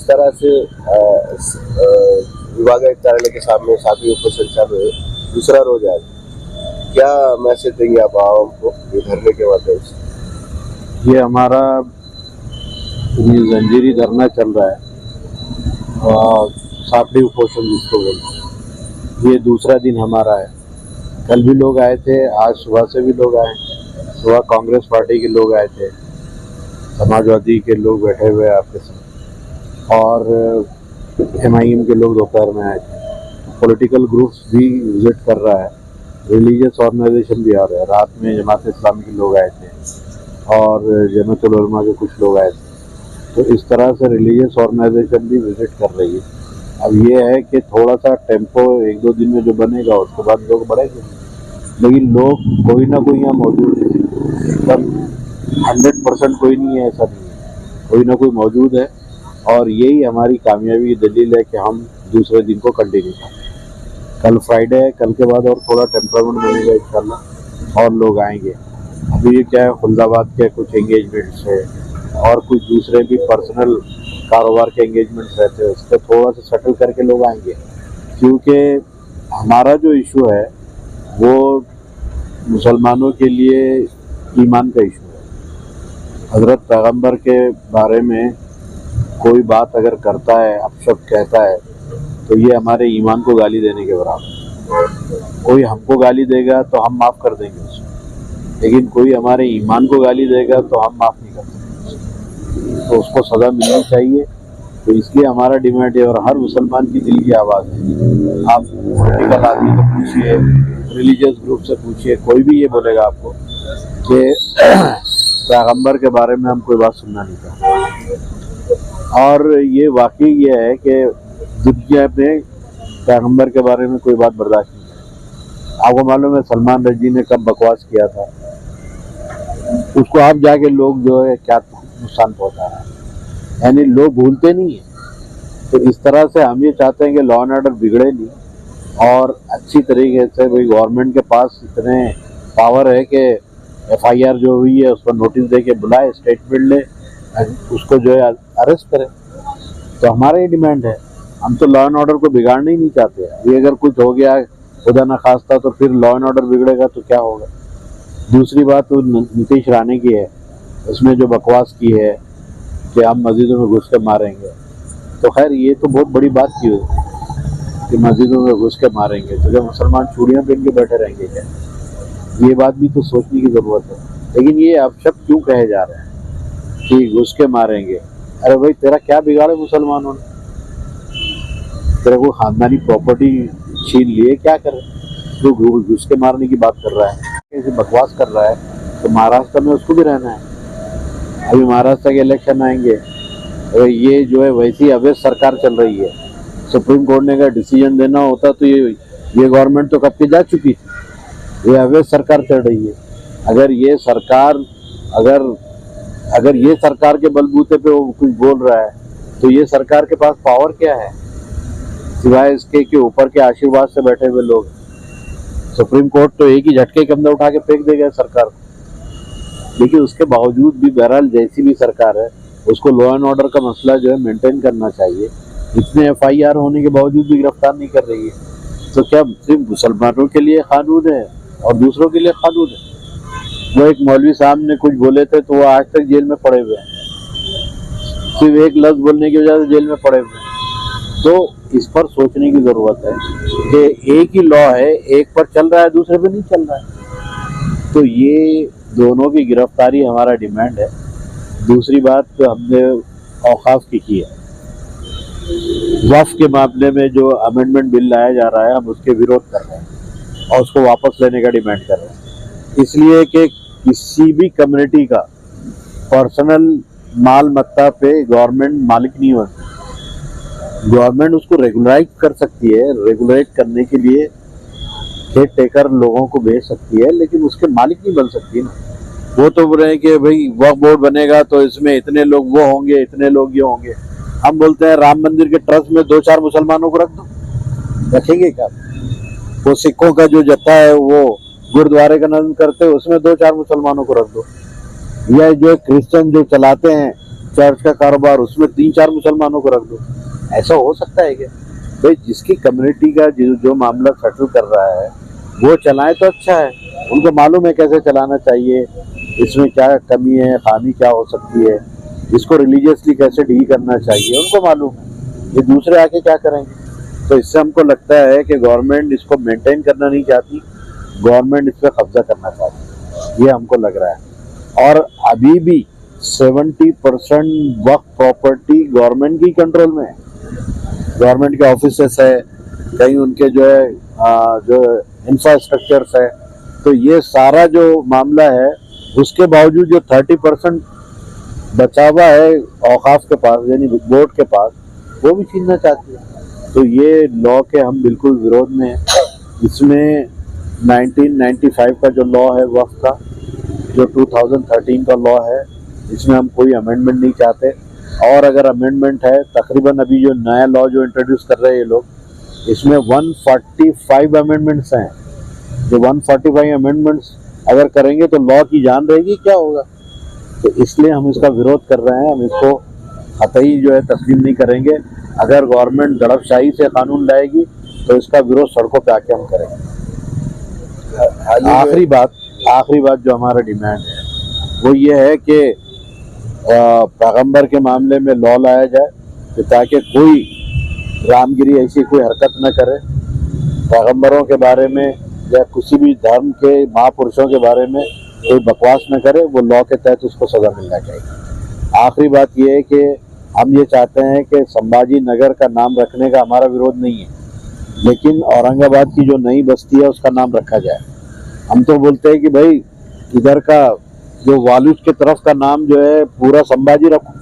जिस तरह से विभागीय कार्यालय के सामने साथी उपस्थित चालू है, दूसरा रोज आज, क्या मैसेज देंगे आप आवाम को ये धरने के माध्यम से? ये हमारा जंजीरी धरना चल रहा है और सापड़ी उपोषण जिसको बोलते हैं, ये दूसरा दिन हमारा है। कल भी लोग आए थे, आज सुबह से भी लोग आए। सुबह कांग्रेस पार्टी के लोग आए थे, समाजवादी के लोग बैठे हुए आपके साथ, और MIM के लोग दोपहर में आए थे। पॉलिटिकल ग्रुप्स भी विजिट कर रहा है, रिलीजियस ऑर्गेनाइजेशन भी आ रहे हैं। रात में जमात इस्लामी के लोग आए थे और जमातुल उलमा के कुछ लोग आए थे। तो इस तरह से रिलीजियस ऑर्गेनाइजेशन भी विजिट कर रही है। अब ये है कि थोड़ा सा टेम्पो 1-2 दिन में जो बनेगा उसके बाद लोग बढ़ेंगे, लेकिन लोग कोई ना कोई यहाँ मौजूद है। एकदम 100% कोई नहीं है, ऐसा नहीं है, कोई ना कोई मौजूद है। और यही हमारी कामयाबी की दलील है कि हम दूसरे दिन को कंटिन्यू करें। कल फ्राइडे है, कल के बाद और थोड़ा टेम्परामेंट बनेगा इंशाल्लाह और लोग आएंगे। अभी क्या है, खुलदाबाद के कुछ एंगेजमेंट्स है और कुछ दूसरे भी पर्सनल कारोबार के एंगेजमेंट्स रहते हैं, उसको थोड़ा सा सेटल करके लोग आएंगे। क्योंकि हमारा जो इशू है वो मुसलमानों के लिए ईमान का इशू है। हज़रत पैगंबर के बारे में कोई बात अगर करता है, अपशब्द कहता है, तो ये हमारे ईमान को गाली देने के बराबर। कोई हमको गाली देगा तो हम माफ़ कर देंगे उसको, लेकिन कोई हमारे ईमान को गाली देगा तो हम माफ़ नहीं कर सकते, तो उसको सज़ा मिलनी चाहिए। तो इसलिए हमारा डिमांड है, और हर मुसलमान की दिल की आवाज़ है। आप पॉलिटिकल आदमी को पूछिए, रिलीजियस ग्रुप से पूछिए, कोई भी ये बोलेगा आपको कि पैगंबर के बारे में हम कोई बात सुनना नहीं चाहते। और ये वाकई ये है कि दुनिया में पैगंबर के बारे में कोई बात बर्दाश्त नहीं है। आपको मालूम है सलमान रजी ने कब बकवास किया था, उसको आप जाके लोग जो है क्या नुकसान पहुंचा रहा है, यानी लोग भूलते नहीं है। तो इस तरह से हम ये चाहते हैं कि लॉ एंड ऑर्डर बिगड़े नहीं, और अच्छी तरीके से भाई गवर्नमेंट के पास इतने पावर है कि FIR जो हुई है उस पर नोटिस दे के बुलाए, स्टेटमेंट ले, उसको जो है अरेस्ट करे। तो हमारा ये डिमांड है, हम तो लॉ एंड ऑर्डर को बिगाड़ना ही नहीं चाहते। अभी अगर कुछ हो गया खुदा न खास्ता तो फिर लॉ एंड ऑर्डर बिगड़ेगा तो क्या होगा। दूसरी बात तो नीतीश राणे की है, उसमें जो बकवास की है कि हम मस्जिदों में घुस के मारेंगे, तो खैर ये तो बहुत बड़ी बात की हुई कि मस्जिदों में घुस के मारेंगे, तो जब मुसलमान चूड़ियाँ पहन के बैठे रहेंगे क्या? ये बात भी तो सोचने की ज़रूरत है। लेकिन ये अपशब्द क्यों कहे जा रहे हैं कि घुस के मारेंगे? अरे भाई तेरा क्या बिगाड़े मुसलमानों ने? तेरे को खानदानी प्रॉपर्टी छीन लिए, क्या करे? तो घुस के मारने की बात कर रहा है, ऐसे बकवास कर रहा है। तो महाराष्ट्र में उसको भी रहना है। अभी महाराष्ट्र के इलेक्शन आएंगे, तो ये जो है वैसी अवैध सरकार चल रही है। सुप्रीम कोर्ट ने अगर डिसीजन देना होता तो ये गवर्नमेंट तो कब की जा चुकी थी। ये अवैध सरकार चल रही है। अगर ये सरकार अगर ये सरकार के बलबूते पे वो कुछ बोल रहा है, तो ये सरकार के पास पावर क्या है सिवाय इसके कि ऊपर के आशीर्वाद से बैठे हुए लोग। सुप्रीम कोर्ट तो एक ही झटके के अंदर उठा के फेंक देगा सरकार को। लेकिन उसके बावजूद भी बहरहाल जैसी भी सरकार है, उसको लॉ एंड ऑर्डर का मसला जो है मेंटेन करना चाहिए। इतने FIR होने के बावजूद भी गिरफ्तार नहीं कर रही है, तो क्या सिर्फ मुसलमानों के लिए कानून है और दूसरों के लिए कानून है? वो एक मौलवी साहब ने कुछ बोले थे तो वो आज तक जेल में पड़े हुए हैं, सिर्फ एक लफ्ज बोलने की वजह से जेल में पड़े हुए हैं। तो इस पर सोचने की जरूरत है कि एक ही लॉ है, एक पर चल रहा है, दूसरे पर नहीं चल रहा है। तो ये दोनों की गिरफ्तारी हमारा डिमांड है। दूसरी बात तो हमने औकाफ की है, वक्फ के मामले में जो अमेंडमेंट बिल लाया जा रहा है हम उसके विरोध कर रहे हैं और उसको वापस लेने का डिमांड कर रहे हैं। इसलिए कि किसी भी कम्युनिटी का पर्सनल माल मत्ता पे गवर्नमेंट मालिक नहीं होती। गवर्नमेंट उसको रेगुलराइज कर सकती है, रेगुलेट करने के लिए केयर टेकर लोगों को भेज सकती है, लेकिन उसके मालिक नहीं बन सकती ना। वो तो बोल रहे हैं कि भाई वक्फ बोर्ड बनेगा तो इसमें इतने लोग वो होंगे, इतने लोग ये होंगे। हम बोलते हैं राम मंदिर के ट्रस्ट में 2-4 मुसलमानों को रख दो, रखेंगे क्या? वो सिखों का जो जत्था है वो गुरुद्वारे का नजर करते हैं, उसमें 2-4 मुसलमानों को रख दो। या जो क्रिश्चियन जो चलाते हैं चर्च का कारोबार, उसमें 3-4 मुसलमानों को रख दो। ऐसा हो सकता है क्या? भाई जिसकी कम्युनिटी का जो मामला सेटल कर रहा है वो चलाए तो अच्छा है, उनको मालूम है कैसे चलाना चाहिए, इसमें क्या कमी है, खामी क्या हो सकती है, इसको रिलीजियसली कैसे डील करना चाहिए, उनको मालूम है। ये दूसरे आके क्या करेंगे? तो इससे हमको लगता है कि गवर्नमेंट इसको मेंटेन करना नहीं चाहती, गवर्नमेंट इस पर कब्जा करना चाहती, ये हमको लग रहा है। और अभी भी 70% वक्फ प्रॉपर्टी गवर्नमेंट की कंट्रोल में है, गवर्नमेंट के ऑफिसेस है, कहीं उनके जो है जो इंफ्रास्ट्रक्चर्स है। तो ये सारा जो मामला है, उसके बावजूद जो 30% बचा हुआ है औकाफ के पास यानी बोर्ड के पास, वो भी छीनना चाहती है। तो ये लॉ के हम बिल्कुल विरोध में हैं। इसमें 1995 का जो लॉ है वक्फ का, जो 2013 का लॉ है, इसमें हम कोई अमेंडमेंट नहीं चाहते। और अगर अमेंडमेंट है, तकरीबन अभी जो नया लॉ जो इंट्रोड्यूस कर रहे हैं ये लोग, इसमें 145 अमेंडमेंट्स हैं। जो 145 अमेंडमेंट्स अगर करेंगे तो लॉ की जान रहेगी, क्या होगा? तो इसलिए हम इसका विरोध कर रहे हैं। हम इसको कतई जो है तस्लीम नहीं करेंगे। अगर गवर्नमेंट दड़बशाही से कानून लाएगी तो इसका विरोध सड़कों पे आके हम करेंगे। आखिरी बात जो हमारा डिमांड है वो ये है कि पैगंबर के मामले में लॉ लाया जाए कि ताकि कोई रामगिरी ऐसी कोई हरकत न करे, पैगंबरों के बारे में या किसी भी धर्म के महापुरुषों के बारे में कोई बकवास न करे, वो लॉ के तहत उसको सजा मिलना चाहिए। आखिरी बात ये है कि हम ये चाहते हैं कि संभाजी नगर का नाम रखने का हमारा विरोध नहीं है, लेकिन औरंगाबाद की जो नई बस्ती है उसका नाम रखा जाए। हम तो बोलते हैं कि भाई इधर का जो वालूज के तरफ का नाम जो है पूरा संभाजी रखो,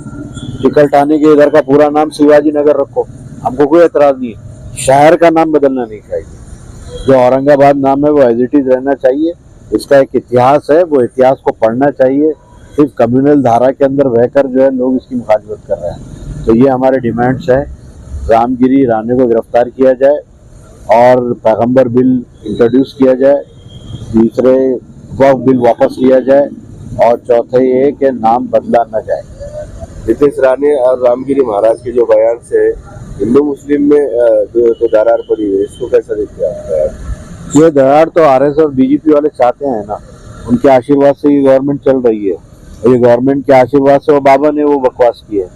टिकलटानी के इधर का पूरा नाम शिवाजी नगर रखो, हमको कोई एतराज नहीं है। शहर का नाम बदलना नहीं चाहिए। जो औरंगाबाद नाम है वो एज इट इज रहना चाहिए। इसका एक इतिहास है, वो इतिहास को पढ़ना चाहिए। सिर्फ कम्युनल धारा के अंदर रहकर जो है लोग इसकी मुखालिफत कर रहे हैं। तो ये हमारे डिमांड्स हैं। रामगिरी राणे को गिरफ्तार किया जाए और पैगंबर बिल इंट्रोड्यूस किया जाए, तीसरे वक्फ बिल वापस लिया जाए, और चौथे ये कि नाम बदला न जाए। नितेश राणे और रामगिरी महाराज के जो बयान से हिंदू मुस्लिम में जो दरार पड़ी है, इसको कैसा देखते हैं आप? ये दरार तो आरएस और बीजेपी वाले चाहते हैं ना, उनके आशीर्वाद से ये गवर्नमेंट चल रही है। और ये गवर्नमेंट के आशीर्वाद से वो बाबा ने वो बकवास की है,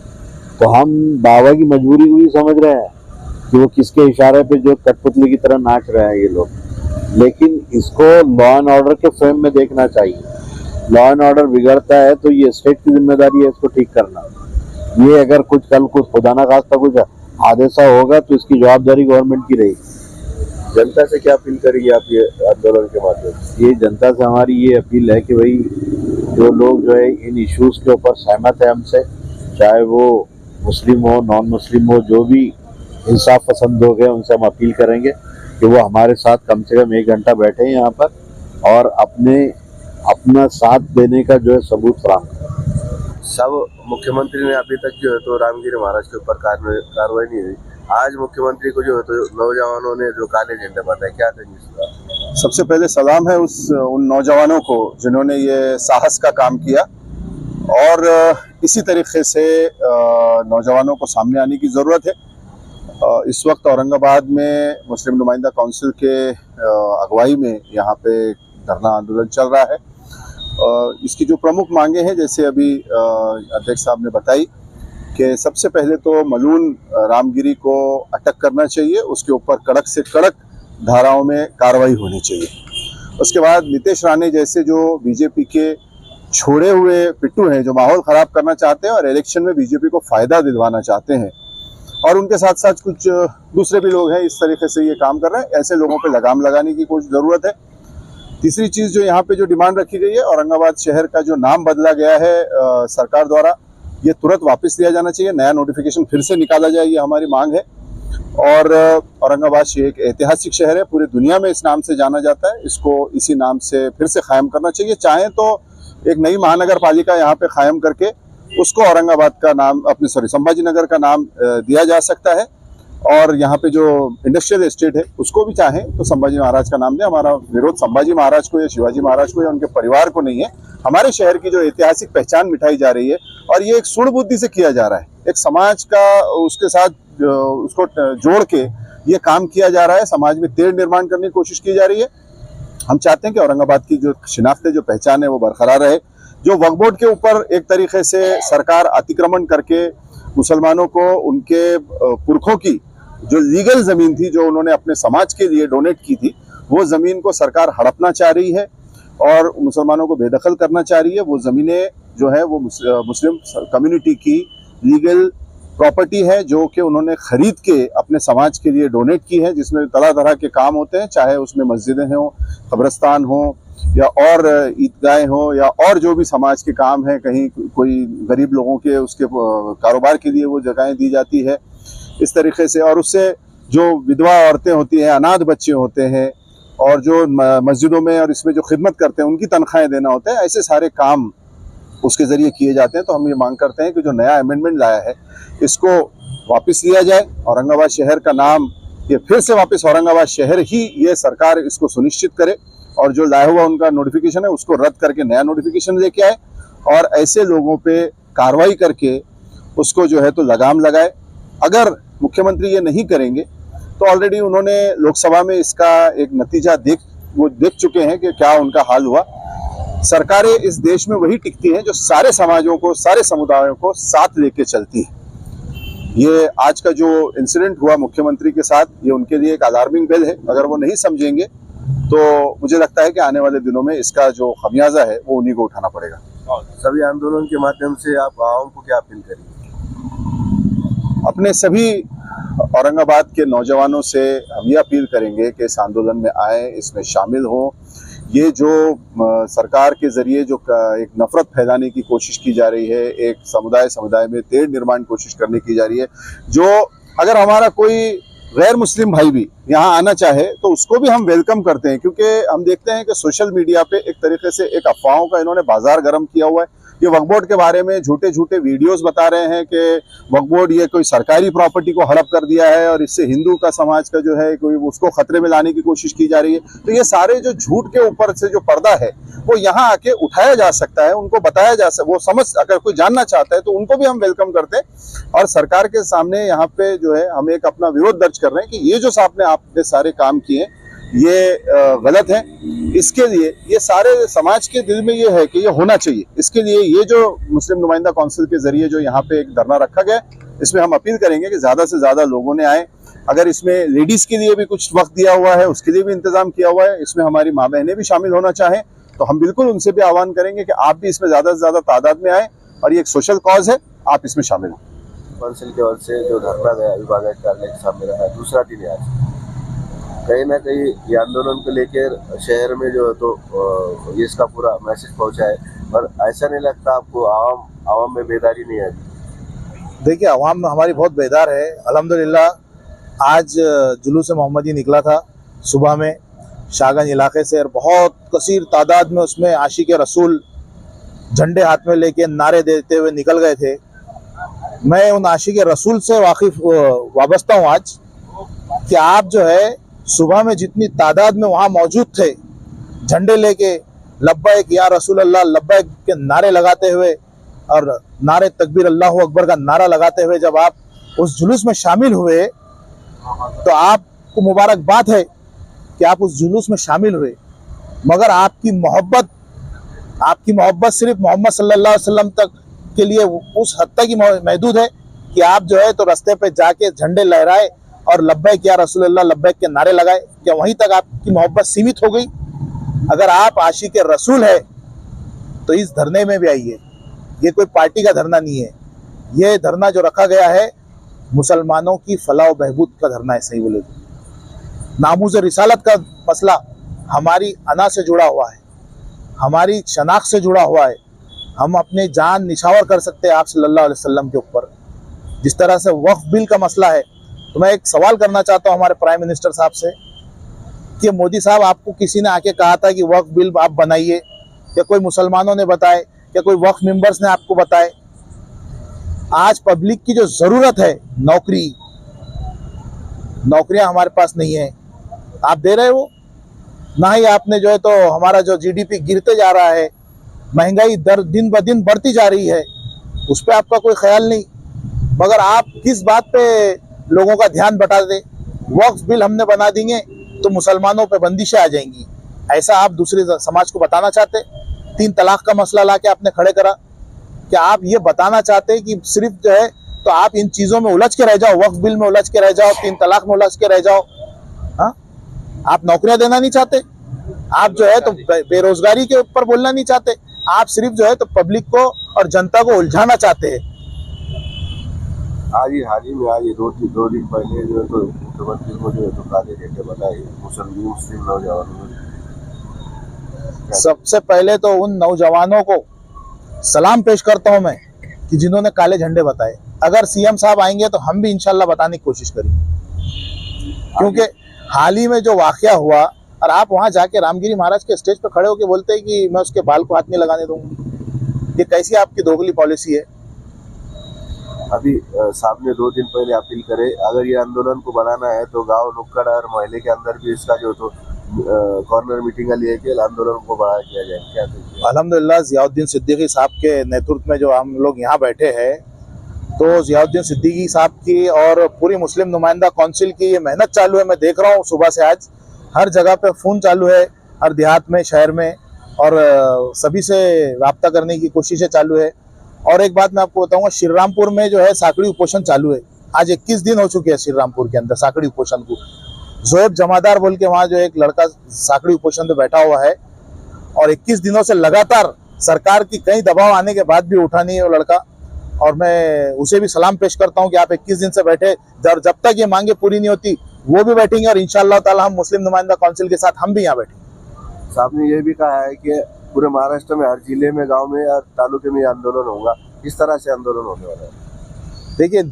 तो हम बाबा की मजबूरी को भी समझ रहे हैं कि वो किसके इशारे पे जो कठपुतली की तरह नाच रहे हैं ये लोग। लेकिन इसको लॉ एंड ऑर्डर के फ्रेम में देखना चाहिए। लॉ एंड ऑर्डर बिगड़ता है तो ये स्टेट की जिम्मेदारी है इसको ठीक करना। ये अगर कल कुछ खुदा ना खास्ता कुछ हादसा होगा तो इसकी जवाबदारी गवर्नमेंट की रहेगी। जनता से क्या अपील करेंगे आप ये आंदोलन के माध्यम से? ये जनता से हमारी ये अपील है कि भाई जो लोग जो है इन इश्यूज के ऊपर सहमत है हमसे, चाहे वो मुस्लिम हो नॉन मुस्लिम हो, जो भी इंसाफ पसंद लोग हैं, उनसे हम अपील करेंगे कि वो हमारे साथ कम से कम 1 घंटा बैठे यहाँ पर और अपना साथ देने का जो है सबूत फराहम करें। सब मुख्यमंत्री ने अभी तक जो है तो रामगिरी महाराज के ऊपर कार्रवाई नहीं हुई। आज मुख्यमंत्री को जो है तो नौजवानों ने जो काले झंडे बताए, क्या कहेंगे इस बार? सबसे पहले सलाम है उन नौजवानों को जिन्होंने ये साहस का काम किया, और इसी तरीके से नौजवानों को सामने आने की ज़रूरत है। इस वक्त औरंगाबाद में मुस्लिम नुमाइंदा काउंसिल के अगुवाई में यहाँ पे धरना आंदोलन चल रहा है। इसकी जो प्रमुख मांगे हैं, जैसे अभी अध्यक्ष साहब ने बताई, कि सबसे पहले तो मलून रामगिरी को अटक करना चाहिए, उसके ऊपर कड़क से कड़क धाराओं में कार्रवाई होनी चाहिए। उसके बाद नितेश राणे जैसे जो बीजेपी के छोड़े हुए पिट्टू हैं, जो माहौल ख़राब करना चाहते हैं और इलेक्शन में बीजेपी को फ़ायदा दिलवाना चाहते हैं, और उनके साथ साथ कुछ दूसरे भी लोग हैं इस तरीके से ये काम कर रहे हैं, ऐसे लोगों पे लगाम लगाने की कुछ ज़रूरत है। तीसरी चीज़ जो यहाँ पे जो डिमांड रखी गई है, औरंगाबाद शहर का जो नाम बदला गया है सरकार द्वारा, ये तुरंत वापस लिया जाना चाहिए, नया नोटिफिकेशन फिर से निकाला जाए, ये हमारी मांग है। और औरंगाबाद शहर एक ऐतिहासिक शहर है, पूरी दुनिया में इस नाम से जाना जाता है, इसको इसी नाम से फिर से कायम करना चाहिए। चाहें तो एक नई महानगर पालिका यहाँ पे कायम करके उसको औरंगाबाद का नाम संभाजी नगर का नाम दिया जा सकता है, और यहाँ पे जो इंडस्ट्रियल एस्टेट है उसको भी चाहें तो संभाजी महाराज का नाम दें। हमारा विरोध संभाजी महाराज को या शिवाजी महाराज को या उनके परिवार को नहीं है, हमारे शहर की जो ऐतिहासिक पहचान मिटाई जा रही है, और ये एक सूढ़बुद्धि से किया जा रहा है। एक समाज का उसके साथ उसको जोड़ के ये काम किया जा रहा है, समाज में तेढ़ निर्माण करने की कोशिश की जा रही है। हम चाहते हैं कि औरंगाबाद की जो शिनाख्त जो पहचान है वो बरकरार रहे। जो वक्फ बोर्ड के ऊपर एक तरीके से सरकार अतिक्रमण करके मुसलमानों को उनके पुरखों की जो लीगल ज़मीन थी, जो उन्होंने अपने समाज के लिए डोनेट की थी, वो ज़मीन को सरकार हड़पना चाह रही है और मुसलमानों को बेदखल करना चाह रही है। वो ज़मीनें जो है वो मुस्लिम कम्युनिटी की लीगल प्रॉपर्टी है, जो कि उन्होंने खरीद के अपने समाज के लिए डोनेट की है, जिसमें तरह तरह के काम होते हैं, चाहे उसमें मस्जिदें हों, कब्रस्तान हो, या और ईदगाहें हो, या और जो भी समाज के काम है, कहीं कोई गरीब लोगों के उसके कारोबार के लिए वो जगहें दी जाती है इस तरीके से। और उससे जो विधवा औरतें होती हैं, अनाथ बच्चे होते हैं, और जो मस्जिदों में और इसमें जो खिदमत करते हैं उनकी तनख्वाहें देना होता है, ऐसे सारे काम उसके ज़रिए किए जाते हैं। तो हम ये मांग करते हैं कि जो नया अमेंडमेंट लाया है इसको वापस लिया जाए। औरंगाबाद शहर का नाम ये फिर से वापस औरंगाबाद शहर ही, ये सरकार इसको सुनिश्चित करे, और जो लाया हुआ उनका नोटिफिकेशन है उसको रद्द करके नया नोटिफिकेशन लेके आए, और ऐसे लोगों पे कार्रवाई करके उसको जो है तो लगाम लगाए। अगर मुख्यमंत्री ये नहीं करेंगे तो ऑलरेडी उन्होंने लोकसभा में इसका एक नतीजा देख चुके हैं कि क्या उनका हाल हुआ। सरकारें इस देश में वही टिकती हैं जो सारे समाजों को, सारे समुदायों को साथ लेके चलती है। ये आज का जो इंसिडेंट हुआ मुख्यमंत्री के साथ, ये उनके लिए एक अलार्मिंग बेल है। अगर वो नहीं समझेंगे तो मुझे लगता है कि आने वाले दिनों में इसका जो खमियाजा है वो उन्हीं को उठाना पड़ेगा। सभी आंदोलन के माध्यम से आप आवाम को क्या अपील करेंगे? अपने सभी औरंगाबाद के नौजवानों से हम ये अपील करेंगे कि इस आंदोलन में आए, इसमें शामिल हों। ये जो सरकार के ज़रिए जो एक नफ़रत फैलाने की कोशिश की जा रही है, एक समुदाय में तेढ़ निर्माण कोशिश करने की जा रही है, जो अगर हमारा कोई गैर मुस्लिम भाई भी यहाँ आना चाहे तो उसको भी हम वेलकम करते हैं, क्योंकि हम देखते हैं कि सोशल मीडिया पे एक तरीके से एक अफवाहों का इन्होंने बाजार गर्म किया हुआ है। ये वक्फ बोर्ड के बारे में झूठे झूठे वीडियोस बता रहे हैं कि वक्फ बोर्ड ये कोई सरकारी प्रॉपर्टी को हड़प कर दिया है और इससे हिंदू का समाज का जो है कोई उसको खतरे में लाने की कोशिश की जा रही है। तो ये सारे जो झूठ के ऊपर से जो पर्दा है वो यहाँ आके उठाया जा सकता है, उनको बताया जा सकता, वो समझ अगर कोई जानना चाहता है तो उनको भी हम वेलकम करते हैं। और सरकार के सामने यहाँ पे जो है हम एक अपना विरोध दर्ज कर रहे हैं कि ये जो आपने सारे काम किए ये गलत है। इसके लिए ये सारे समाज के दिल में ये है कि ये होना चाहिए। इसके लिए ये जो मुस्लिम नुमाइंदा काउंसिल के जरिए जो यहाँ पे एक धरना रखा गया, इसमें हम अपील करेंगे कि ज़्यादा से ज़्यादा लोगों ने आए। अगर इसमें लेडीज़ के लिए भी कुछ वक्त दिया हुआ है, उसके लिए भी इंतज़ाम किया हुआ है, इसमें हमारी माँ बहनें भी शामिल होना चाहें तो हम बिल्कुल उनसे भी आह्वान करेंगे कि आप भी इसमें ज़्यादा से ज़्यादा तादाद में आए, और ये एक सोशल कॉज है, आप इसमें शामिल हों। काउंसिल की ओर से जो धरना गया विभागीय कार्यालय के सामने रहा, दूसरा दिन है आज, कहीं ना कहीं ये आंदोलन को लेकर शहर में जो है तो ये इसका पूरा मैसेज पहुंचा है, और ऐसा नहीं लगता आपको आवाम में बेदारी नहीं है? देखिए, आवाम हमारी बहुत बेदार है अल्हम्दुलिल्लाह। आज जुलूस मोहम्मदी निकला था सुबह में शाहगंज इलाके से, और बहुत कसीर तादाद में उसमें आशिक रसूल झंडे हाथ में लेके नारे देते हुए निकल गए थे। मैं उन आशिक रसूल से वाबस्ता हूँ आज कि आप जो है सुबह में जितनी तादाद में वहाँ मौजूद थे, झंडे लेके लब्बैक या रसूल अल्लाह लब्बैक के नारे लगाते हुए और नारे तकबीर अल्लाहु अकबर का नारा लगाते हुए जब आप उस जुलूस में शामिल हुए तो आपको मुबारकबाद है कि आप उस जुलूस में शामिल हुए। मगर आपकी मोहब्बत सिर्फ मोहम्मद सल्लल्लाहु अलैहि वसल्लम तक के लिए उस हद तक ही महदूद है कि आप जो है तो रास्ते पे जाके झंडे लहराए और लब्बैक या रसूल अल्लाह लब्बैक के नारे लगाए। क्या वहीं तक आपकी मोहब्बत सीमित हो गई? अगर आप आशिक रसूल है तो इस धरने में भी आइए। ये कोई पार्टी का धरना नहीं है, ये धरना जो रखा गया है मुसलमानों की फलाह व बहबूद का धरना है। सही बोले तो नामूज़ रिसालत का मसला हमारी अना से जुड़ा हुआ है, हमारी शनाख्त से जुड़ा हुआ है। हम अपने जान निछावर कर सकते हैं आप सल्लल्लाहु अलैहि वसल्लम के ऊपर। जिस तरह से वक्फ बिल का मसला है, तो मैं एक सवाल करना चाहता हूँ हमारे प्राइम मिनिस्टर साहब से कि मोदी साहब, आपको किसी ने आके कहा था कि वक्फ बिल आप बनाइए? क्या कोई मुसलमानों ने बताए? क्या कोई वक्फ मेंबर्स ने आपको बताए? आज पब्लिक की जो ज़रूरत है नौकरियां हमारे पास नहीं है, आप दे रहे हो ना ही। आपने जो है तो हमारा जो जीडीपी गिरते जा रहा है, महंगाई दर दिन ब दिन बढ़ती जा रही है, उस पर आपका कोई ख्याल नहीं। मगर आप किस बात पे लोगों का ध्यान बटा दे, वक्फ बिल हमने बना देंगे तो मुसलमानों पे बंदिशें आ जाएंगी, ऐसा आप दूसरे समाज को बताना चाहते? 3 तलाक का मसला ला के आपने खड़े करा, क्या आप ये बताना चाहते कि सिर्फ जो है तो आप इन चीजों में उलझ के रह जाओ, वक्फ बिल में उलझ के रह जाओ, 3 तलाक में उलझ के रह जाओ? हाँ, आप नौकरियां देना नहीं चाहते, आप जो है तो बेरोजगारी के ऊपर बोलना नहीं चाहते, आप सिर्फ जो है तो पब्लिक को और जनता को उलझाना चाहते हैं। हाल ही में आज 2 दिन पहले जो है तो मुख्यमंत्री को जो है तो काले झंडे बनाए मुस्लिम नौजवानों ने। सबसे पहले तो उन नौजवानों को सलाम पेश करता हूं मैं कि जिन्होंने काले झंडे बताए। अगर सीएम साहब आएंगे तो हम भी इंशाल्लाह बताने की कोशिश करेंगे, क्योंकि हाल ही में जो वाकया हुआ और आप वहां जाके रामगिरी महाराज के स्टेज पर खड़े होकर बोलते हैं कि मैं उसके बाल को हाथ नहीं लगाने दूंगा, ये कैसी आपकी दोगली पॉलिसी है? अभी साहब ने 2 दिन पहले अपील करे, अगर ये आंदोलन को बनाना है तो गांव नुक्कड़ और मोहल्ले के अंदर भी इसका जो तो कॉर्नर मीटिंग लिए कि आंदोलन को बढ़ा किया जाए। क्या कहिए? अल्हम्दुलिल्लाह जियाउद्दीन सिद्दीकी साहब के नेतृत्व में जो हम लोग यहाँ बैठे हैं, तो जियाउद्दीन सिद्दीकी साहब की और पूरी मुस्लिम नुमाइंदा काउंसिल की ये मेहनत चालू है। मैं देख रहा हूँ सुबह से आज हर जगह पे फ़ोन चालू है, हर देहात में, शहर में, और सभी से रब्ता करने की कोशिशें चालू है। और एक बात मैं आपको बताऊंगा, श्री रामपुर में जो है साकड़ी उपोषण चालू है। आज 21 दिन हो चुके हैं श्री रामपुर के अंदर साकड़ी उपोषण को। जोएब जमादार बोल के वहाँ जो एक लड़का साकड़ी उपोषण पे बैठा हुआ है और 21 दिनों से लगातार सरकार की कई दबाव आने के बाद भी उठा नहीं है वो लड़का। और मैं उसे भी सलाम पेश करता हूँ कि आप 21 दिन से बैठे, जब तक ये मांगे पूरी नहीं होती वो भी बैठेंगे और इंशाअल्लाह ताला हम मुस्लिम नुमाइंदा काउंसिल के साथ हम भी यहाँ बैठेंगे। साहब ने ये भी कहा है कि पूरे महाराष्ट्र में हर जिले में, गांव में और तालुके में आंदोलन होगा। किस तरह से आंदोलन होने वाला है? देखिए,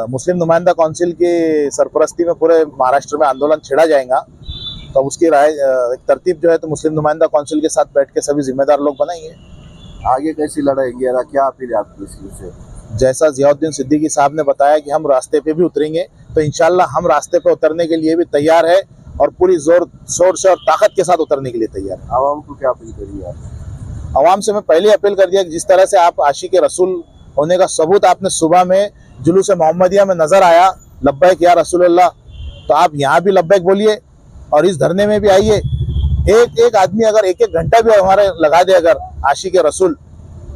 मुस्लिम नुमाइंदा काउंसिल की सरपरस्ती में पूरे महाराष्ट्र में आंदोलन छेड़ा जाएगा, तो उसकी राय एक तरतीब जो है तो मुस्लिम नुमाइंदा काउंसिल के साथ बैठ के सभी जिम्मेदार लोग बनाएंगे। आगे कैसी लड़ाएंगे या क्या अपील है आपकी इससे? जैसा जियाउद्दीन सिद्दीकी साहब ने बताया कि हम रास्ते पे भी उतरेंगे, तो इंशाल्लाह हम रास्ते पे उतरने के लिए भी तैयार है और पूरी जोर शोर से और ताकत के साथ उतरने के लिए तैयार है। आवाम को क्या अपील करिए आप? आवाम से मैं पहले अपील कर दिया कि जिस तरह से आप आशिक रसूल होने का सबूत आपने सुबह में जुलूस मोहम्मदिया में नजर आया, लब्बैक या रसूलल्लाह, तो आप यहाँ भी लब्बैक बोलिए और इस धरने में भी आइए। एक आदमी अगर 1 घंटा भी हमारे लगा दे, अगर आशिक रसूल,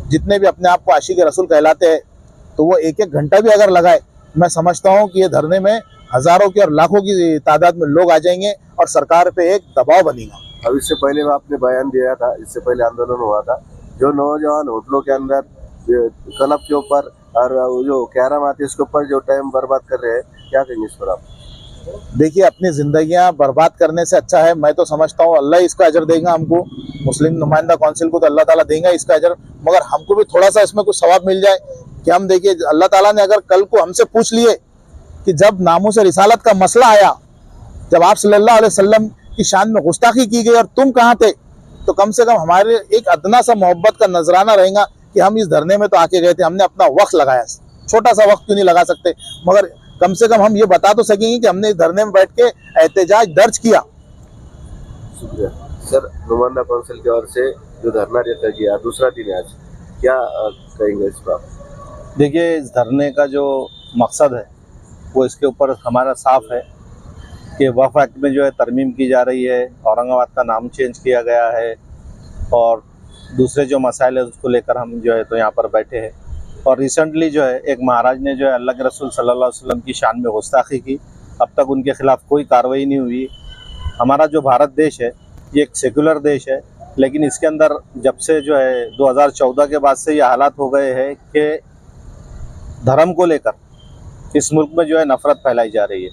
जितने भी अपने आप को आशिक रसूल कहलाते हैं, तो वो 1 घंटा भी अगर लगाए, मैं समझता हूँ कि ये धरने में हजारों की और लाखों की तादाद में लोग आ जाएंगे और सरकार पे एक दबाव बनेगा। अब इससे पहले आपने बयान दिया था, इससे पहले आंदोलन हुआ था, जो नौजवान होटलों के अंदर क्लब के ऊपर और जो कैरम आती है उसके ऊपर जो टाइम बर्बाद कर रहे हैं, क्या कहेंगे इस पर आप? देखिए, अपनी जिंदगियां बर्बाद करने से अच्छा है, मैं तो समझता हूँ अल्लाह इसका अजर देगा हमको, मुस्लिम नुमाइंदा काउंसिल को तो अल्लाह ताला देगा इसका अजर, मगर हमको भी थोड़ा सा इसमें कुछ सवाब मिल जाए कि हम देखिए अल्लाह ताला ने अगर कल को हमसे पूछ लिए कि जब नामूस रिसालत का मसला आया, जब आप सल्लल्लाहु अलैहि वसल्लम की शान में गुस्ताखी की गई और तुम कहाँ थे, तो कम से कम हमारे एक अदना सा मोहब्बत का नजराना रहेगा कि हम इस धरने में तो आके गए थे, हमने अपना वक्त लगाया। छोटा सा वक्त क्यों नहीं लगा सकते, मगर कम से कम हम ये बता तो सकेंगे कि हमने इस धरने में बैठ के एहतजाज दर्ज किया। शुक्रिया सर। नुमाइंदा काउंसिल की ओर से जो धरना रखा गया, दूसरा दिन आज, क्या कहेंगे इस पर? देखिए, इस धरने का जो मकसद है वो इसके ऊपर हमारा साफ है कि वक्फ एक्ट में जो है तरमीम की जा रही है, औरंगाबाद का नाम चेंज किया गया है और दूसरे जो मसाइल है उसको लेकर हम जो है तो यहाँ पर बैठे हैं। और रिसेंटली जो है एक महाराज ने जो है अल्लाह के रसूल सल्लल्लाहु अलैहि वसल्लम की शान में गुस्ताखी की, अब तक उनके खिलाफ़ कोई कार्रवाई नहीं हुई। हमारा जो भारत देश है ये एक सेकुलर देश है, लेकिन इसके अंदर जब से जो है 2014 के बाद से ये हालात हो गए हैं कि धर्म को लेकर इस मुल्क में जो है नफ़रत फैलाई जा रही है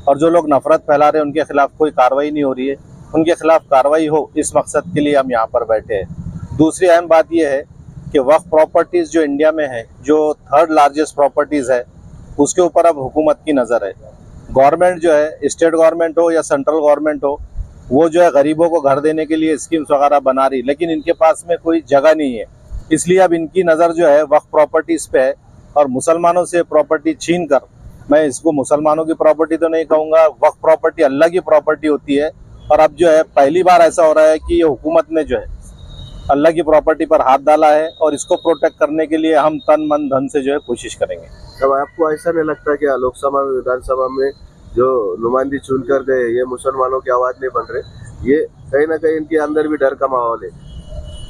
और जो लोग नफ़रत फैला रहे हैं उनके खिलाफ़ कोई कार्रवाई नहीं हो रही है। उनके खिलाफ़ कार्रवाई हो, इस मकसद के लिए हम यहाँ पर बैठे हैं। दूसरी अहम बात यह है कि वक्फ प्रॉपर्टीज़ जो इंडिया में है, जो 3rd लार्जेस्ट प्रॉपर्टीज़ है, उसके ऊपर अब हुकूमत की नज़र है। गवर्नमेंट जो है, स्टेट गवर्नमेंट हो या सेंट्रल गवर्नमेंट हो, वो जो है गरीबों को घर देने के लिए स्कीम्स वगैरह बना रही, लेकिन इनके पास में कोई जगह नहीं है। इसलिए अब इनकी नज़र जो है वक्फ प्रॉपर्टीज़ पे है और मुसलमानों से प्रॉपर्टी छीन कर, मैं इसको मुसलमानों की प्रॉपर्टी तो नहीं कहूँगा, वक्फ प्रॉपर्टी अल्लाह की प्रॉपर्टी होती है। और अब जो है पहली बार ऐसा हो रहा है कि ये हुकूमत ने जो है अल्लाह की प्रॉपर्टी पर हाथ डाला है और इसको प्रोटेक्ट करने के लिए हम तन मन धन से जो है कोशिश करेंगे। तब आपको ऐसा नहीं लगता कि लोकसभा में विधानसभा में जो नुमाइंदे चुन कर गए ये मुसलमानों की आवाज नहीं बन रहे, ये कहीं ना कहीं इनके अंदर भी डर का माहौल है?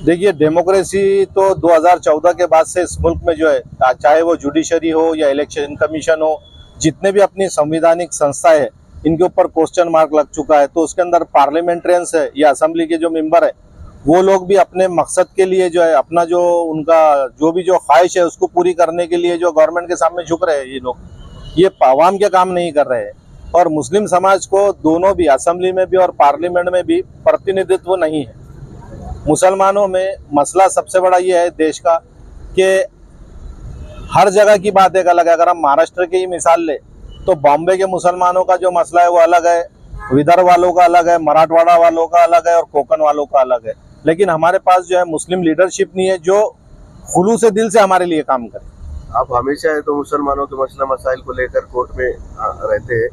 देखिए, डेमोक्रेसी तो 2014 के बाद से इस मुल्क में जो है, चाहे वो जुडिशरी हो या इलेक्शन कमीशन हो, जितने भी अपनी संवैधानिक संस्थाएं है, इनके ऊपर क्वेश्चन मार्क लग चुका है। तो उसके अंदर पार्लियामेंट्रियंस है या असेंबली के जो मेंबर है, वो लोग भी अपने मकसद के लिए जो है, अपना जो उनका जो भी जो ख्वाहिश है उसको पूरी करने के लिए जो गवर्नमेंट के सामने झुक रहे हैं, ये लोग ये आवाम के काम नहीं कर रहे हैं। और मुस्लिम समाज को दोनों भी, असेंबली में भी और पार्लियामेंट में भी प्रतिनिधित्व नहीं है। मुसलमानों में मसला सबसे बड़ा ये है देश का कि हर जगह की बात एक अलग है। अगर हम महाराष्ट्र की ही मिसाल ले तो बॉम्बे के मुसलमानों का जो मसला है वो अलग है, विदर्भ वालों का अलग है, मराठवाड़ा वालों का अलग है और कोकण वालों का अलग है। लेकिन हमारे पास जो है मुस्लिम लीडरशिप नहीं है जो खुलूस से दिल से हमारे लिए काम करे। आप हमेशा है तो मुसलमानों के मसला मसाइल को लेकर कोर्ट में रहते हैं,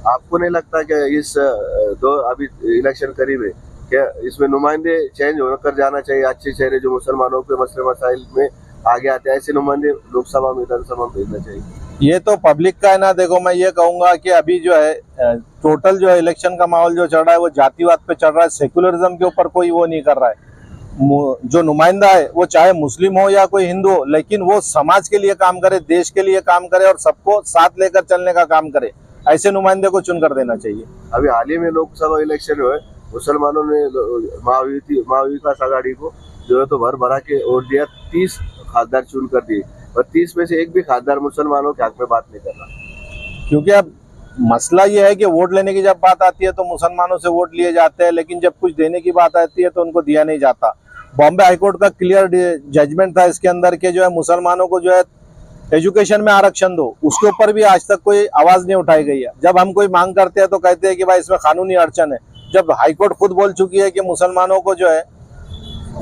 आपको नहीं लगता कि इस अभी इलेक्शन करीब है, क्या इसमें नुमाइंदे चेंज होकर जाना चाहिए? अच्छे चेहरे जो मुसलमानों के मसले मसाइल में आगे आते हैं, ऐसे नुमाइंदे लोकसभा में विधानसभा में भेजना चाहिए। ये तो पब्लिक का है ना। देखो, मैं ये कहूंगा कि अभी जो है टोटल जो है इलेक्शन का माहौल जो चल रहा है वो जातिवाद पे चल रहा है, सेकुलरिज्म के ऊपर कोई वो नहीं कर रहा है। जो नुमाइंदा है वो चाहे मुस्लिम हो या कोई हिंदू हो, लेकिन वो समाज के लिए काम करे, देश के लिए काम करे और सबको साथ लेकर चलने का काम करे। ऐसे नुमाइंदे को चुन कर देना चाहिए। अभी हाल ही में लोकसभा इलेक्शन हुए, मुसलमानों ने महाविकास आघाड़ी को जो है तो भर भरा के वोट दिया, 30 खासदार चुन कर दिए और 30 में से एक भी खासदार मुसलमानों के हक में बात नहीं कर रहा। क्योंकि अब मसला ये है कि वोट लेने की जब बात आती है तो मुसलमानों से वोट लिए जाते हैं, लेकिन जब कुछ देने की बात आती है तो उनको दिया नहीं जाता। बॉम्बे हाईकोर्ट का क्लियर जजमेंट था इसके अंदर के जो है मुसलमानों को जो है एजुकेशन में आरक्षण दो, उसके ऊपर भी आज तक कोई आवाज नहीं उठाई गई है। जब हम कोई मांग करते हैं तो कहते हैं कि भाई इसमें कानूनी अड़चन है। जब हाईकोर्ट खुद बोल चुकी है कि मुसलमानों को जो है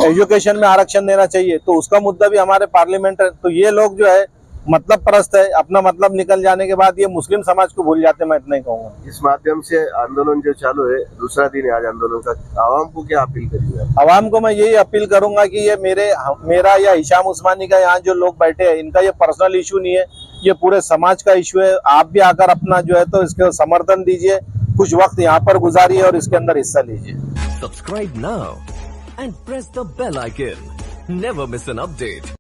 एजुकेशन में आरक्षण देना चाहिए, तो उसका मुद्दा भी हमारे पार्लियामेंट है। तो ये लोग जो है मतलब परस्त है, अपना मतलब निकल जाने के बाद ये मुस्लिम समाज को भूल जाते हैं। मैं इतना ही कहूँगा। इस माध्यम से आंदोलन जो चालू है, दूसरा दिन है आज आंदोलन का, आवाम को क्या अपील करिएगा? आवाम को मैं यही अपील करूंगा कि ये मेरा या हिशाम उस्मानी का यहाँ जो लोग बैठे हैं, इनका ये पर्सनल इशू नहीं है, ये पूरे समाज का इशू है। आप भी आकर अपना जो है तो इसके समर्थन दीजिए, कुछ वक्त यहाँ पर गुजारिए और इसके अंदर हिस्सा लीजिए। Subscribe now and press the bell icon. Never miss an update.